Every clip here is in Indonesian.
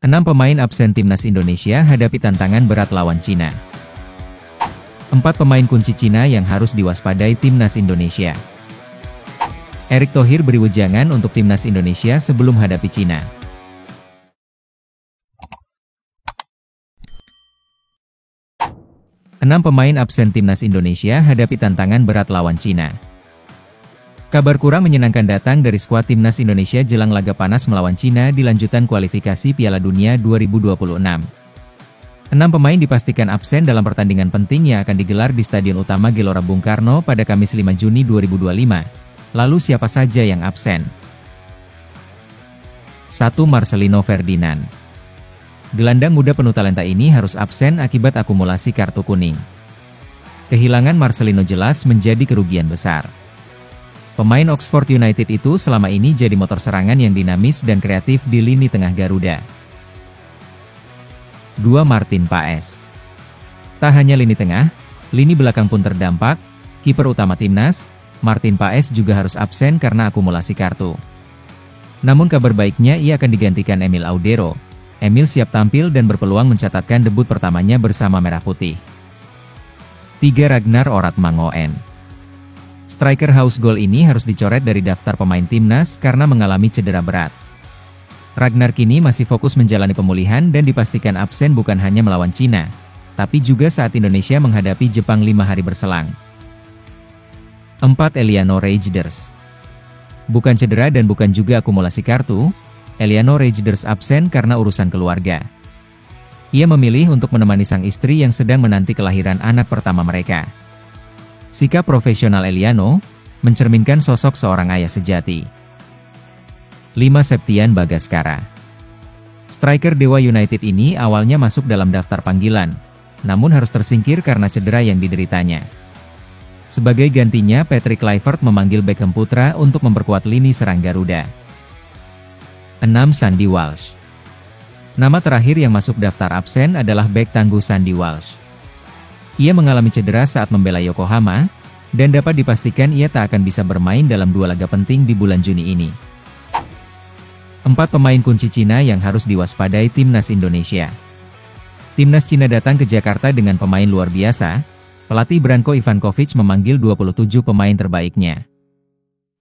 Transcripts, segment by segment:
6 pemain absen timnas Indonesia hadapi tantangan berat lawan Cina. 4 pemain kunci Cina yang harus diwaspadai timnas Indonesia. Erick Thohir beri wejangan untuk timnas Indonesia sebelum hadapi Cina. Enam pemain absen timnas Indonesia hadapi tantangan berat lawan Cina. Kabar kurang menyenangkan datang dari skuad timnas Indonesia jelang laga panas melawan Cina di lanjutan kualifikasi Piala Dunia 2026. 6 pemain dipastikan absen dalam pertandingan penting yang akan digelar di Stadion Utama Gelora Bung Karno pada Kamis 5 Juni 2025. Lalu siapa saja yang absen? 1. Marcelino Ferdinand. Gelandang muda penuh talenta ini harus absen akibat akumulasi kartu kuning. Kehilangan Marcelino jelas menjadi kerugian besar. Pemain Oxford United itu selama ini jadi motor serangan yang dinamis dan kreatif di lini tengah Garuda. 2. Martin Paes. Tak hanya lini tengah, lini belakang pun terdampak. Kiper utama timnas, Martin Paes juga harus absen karena akumulasi kartu. Namun kabar baiknya ia akan digantikan Emil Audero. Emil siap tampil dan berpeluang mencatatkan debut pertamanya bersama Merah Putih. 3. Ragnar Oratmangoen. Striker haus gol ini harus dicoret dari daftar pemain timnas karena mengalami cedera berat. Ragnar kini masih fokus menjalani pemulihan dan dipastikan absen bukan hanya melawan Cina, tapi juga saat Indonesia menghadapi Jepang 5 hari berselang. 4. Eliano Reijnders. Bukan cedera dan bukan juga akumulasi kartu, Eliano Reijnders absen karena urusan keluarga. Ia memilih untuk menemani sang istri yang sedang menanti kelahiran anak pertama mereka. Sikap profesional Eliano mencerminkan sosok seorang ayah sejati. 5. Septian Bagaskara. Striker Dewa United ini awalnya masuk dalam daftar panggilan, namun harus tersingkir karena cedera yang dideritanya. Sebagai gantinya, Patrick Kluivert memanggil Beckham Putra untuk memperkuat lini serang Garuda. 6. Sandy Walsh. Nama terakhir yang masuk daftar absen adalah bek tangguh Sandy Walsh. Ia mengalami cedera saat membela Yokohama, dan dapat dipastikan ia tak akan bisa bermain dalam 2 laga penting di bulan Juni ini. 4 pemain kunci Cina yang harus diwaspadai timnas Indonesia. Timnas Cina datang ke Jakarta dengan pemain luar biasa. Pelatih Branko Ivankovic memanggil 27 pemain terbaiknya.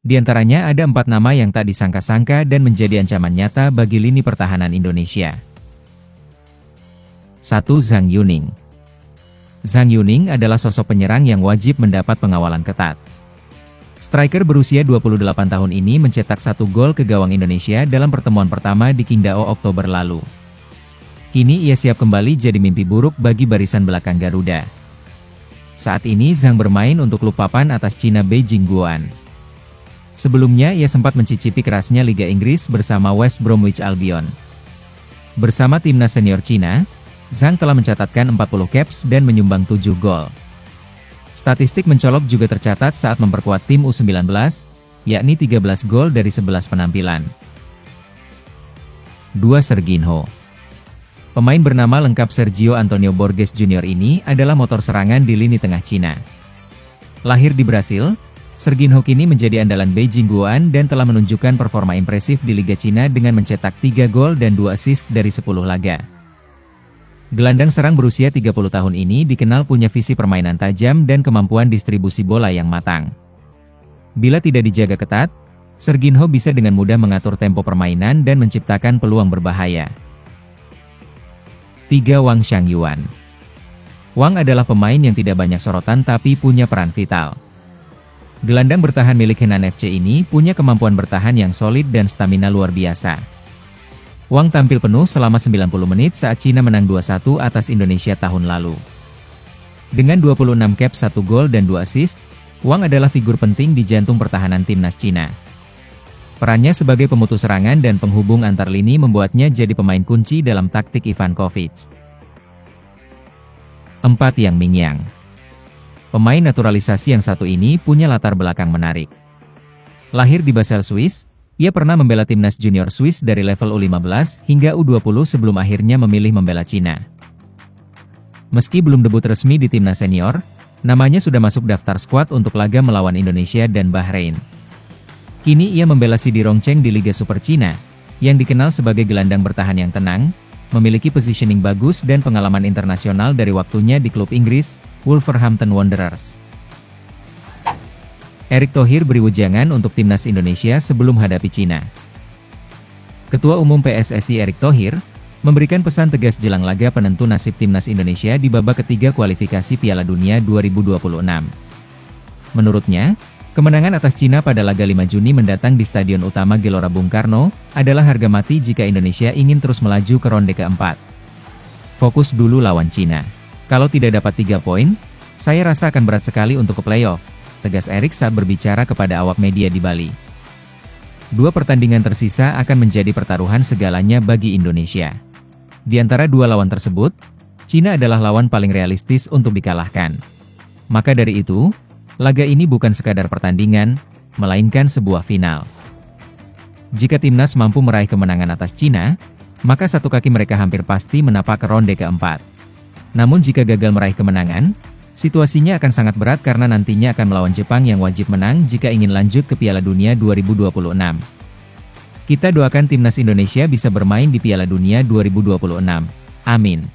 Di antaranya ada 4 nama yang tak disangka-sangka dan menjadi ancaman nyata bagi lini pertahanan Indonesia. 1. Zhang Yuning. Zhang Yuning adalah sosok penyerang yang wajib mendapat pengawalan ketat. Striker berusia 28 tahun ini mencetak 1 gol ke gawang Indonesia dalam pertemuan pertama di Qingdao Oktober lalu. Kini ia siap kembali jadi mimpi buruk bagi barisan belakang Garuda. Saat ini Zhang bermain untuk klub papan atas Cina Beijing Guoan. Sebelumnya ia sempat mencicipi kerasnya Liga Inggris bersama West Bromwich Albion. Bersama timnas senior Cina, Zhang telah mencatatkan 40 caps dan menyumbang 7 gol. Statistik mencolok juga tercatat saat memperkuat tim U19, yakni 13 gol dari 11 penampilan. 2. Serginho. Pemain bernama lengkap Sergio Antonio Borges Jr. ini adalah motor serangan di lini tengah Cina. Lahir di Brasil, Serginho kini menjadi andalan Beijing Guoan dan telah menunjukkan performa impresif di Liga Cina dengan mencetak 3 gol dan 2 assist dari 10 laga. Gelandang serang berusia 30 tahun ini dikenal punya visi permainan tajam dan kemampuan distribusi bola yang matang. Bila tidak dijaga ketat, Serginho bisa dengan mudah mengatur tempo permainan dan menciptakan peluang berbahaya. 3. Wang Xiangyuan. Wang adalah pemain yang tidak banyak sorotan tapi punya peran vital. Gelandang bertahan milik Henan FC ini punya kemampuan bertahan yang solid dan stamina luar biasa. Wang tampil penuh selama 90 menit saat Cina menang 2-1 atas Indonesia tahun lalu. Dengan 26 caps 1 gol dan 2 assist, Wang adalah figur penting di jantung pertahanan timnas Cina. Perannya sebagai pemutus serangan dan penghubung antar lini membuatnya jadi pemain kunci dalam taktik Ivankovic. 4. Yang Mingyang. Pemain naturalisasi yang satu ini punya latar belakang menarik. Lahir di Basel, Swiss, ia pernah membela timnas junior Swiss dari level U15 hingga U20 sebelum akhirnya memilih membela Cina. Meski belum debut resmi di timnas senior, namanya sudah masuk daftar skuad untuk laga melawan Indonesia dan Bahrain. Kini ia membela Shidi Rongcheng di Liga Super Cina, yang dikenal sebagai gelandang bertahan yang tenang, memiliki positioning bagus dan pengalaman internasional dari waktunya di klub Inggris, Wolverhampton Wanderers. Erick Thohir beri wejangan untuk timnas Indonesia sebelum hadapi Cina. Ketua Umum PSSI Erick Thohir memberikan pesan tegas jelang laga penentu nasib timnas Indonesia di babak ketiga kualifikasi Piala Dunia 2026. Menurutnya, kemenangan atas Cina pada laga 5 Juni mendatang di Stadion Utama Gelora Bung Karno adalah harga mati jika Indonesia ingin terus melaju ke ronde keempat. Fokus dulu lawan Cina. Kalau tidak dapat 3 poin, saya rasa akan berat sekali untuk ke playoff, tegas Erick saat berbicara kepada awak media di Bali. 2 pertandingan tersisa akan menjadi pertaruhan segalanya bagi Indonesia. Di antara 2 lawan tersebut, Cina adalah lawan paling realistis untuk dikalahkan. Maka dari itu, laga ini bukan sekadar pertandingan, melainkan sebuah final. Jika timnas mampu meraih kemenangan atas Cina, maka satu kaki mereka hampir pasti menapak ke ronde keempat. Namun jika gagal meraih kemenangan, situasinya akan sangat berat karena nantinya akan melawan Jepang yang wajib menang jika ingin lanjut ke Piala Dunia 2026. Kita doakan timnas Indonesia bisa bermain di Piala Dunia 2026. Amin.